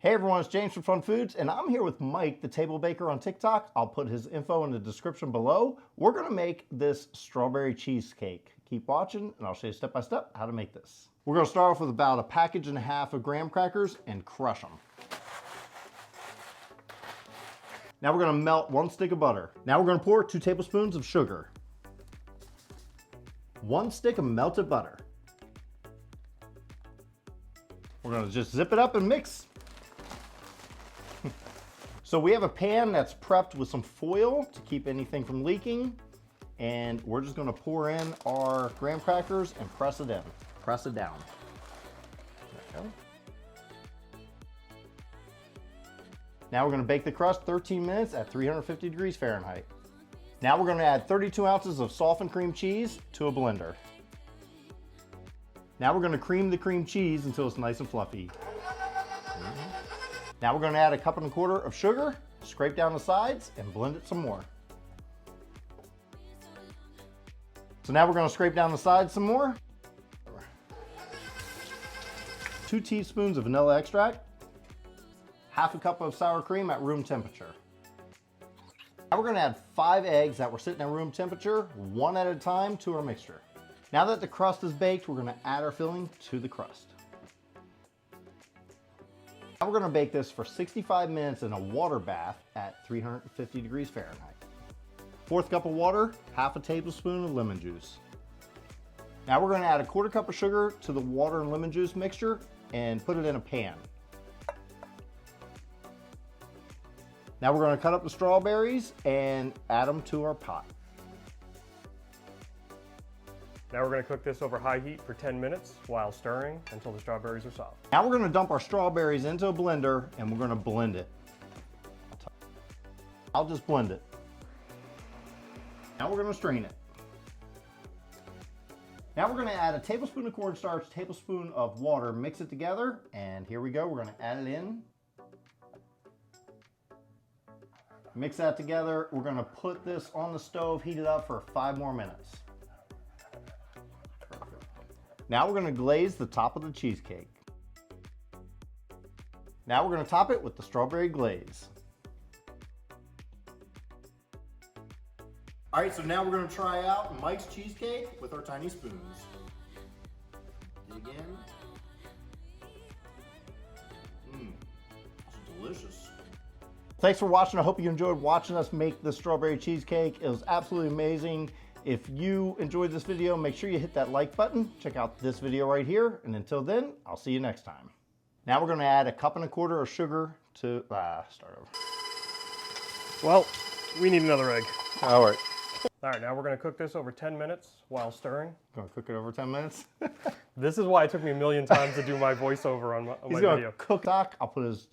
Hey everyone, it's James from Fun Foods, and I'm here with Mike, the Table Baker on TikTok. I'll put his info in the description below. We're gonna make this strawberry cheesecake. Keep watching, and I'll show you step by step how to make this. We're gonna start off with about a package and a half of graham crackers and crush them. Now we're gonna melt 1 stick of butter. Now we're gonna pour 2 tablespoons of sugar. 1 stick of melted butter. We're gonna just zip it up and mix. So we have a pan that's prepped with some foil to keep anything from leaking. And we're just gonna pour in our graham crackers and press it in. Press it down. There we go. Now we're gonna bake the crust 13 minutes at 350 degrees Fahrenheit. Now we're gonna add 32 ounces of softened cream cheese to a blender. Now we're gonna cream the cream cheese until it's nice and fluffy. Now we're gonna add 1 1/4 cups of sugar, scrape down the sides, and blend it some more. So now we're gonna scrape down the sides some more. 2 teaspoons of vanilla extract, 1/2 cup of sour cream at room temperature. Now we're gonna add 5 eggs that were sitting at room temperature, 1 at a time, to our mixture. Now that the crust is baked, we're gonna add our filling to the crust. Now we're gonna bake this for 65 minutes in a water bath at 350 degrees Fahrenheit. 4th cup of water, 1/2 tablespoon of lemon juice. Now we're gonna add 1/4 cup of sugar to the water and lemon juice mixture and put it in a pan. Now we're gonna cut up the strawberries and add them to our pot. Now we're going to cook this over high heat for 10 minutes while stirring until the strawberries are soft. Now we're gonna dump our strawberries into a blender and we're gonna blend it. I'll just blend it. Now we're gonna strain it. Now we're gonna add a tablespoon of cornstarch, tablespoon of water, mix it together, and here we go. We're gonna add it in. Mix that together. We're gonna put this on the stove, heat it up for 5 more minutes. Now we're gonna glaze the top of the cheesecake. Now we're gonna top it with the strawberry glaze. All right, so now we're gonna try out Mike's cheesecake with our tiny spoons. Dig in. It's delicious. Thanks for watching. I hope you enjoyed watching us make the strawberry cheesecake. It was absolutely amazing. If you enjoyed this video, make sure you hit that like button. Check out this video right here. And until then, I'll see you next time. Now we're gonna add 1 1/4 cups of sugar to, start over. Well, we need another egg. All right. All right, now we're going to cook this over 10 minutes while stirring. Gonna cook it over 10 minutes. This is why it took me a million times to do my voiceover on my He's gonna video. cook. I'll put his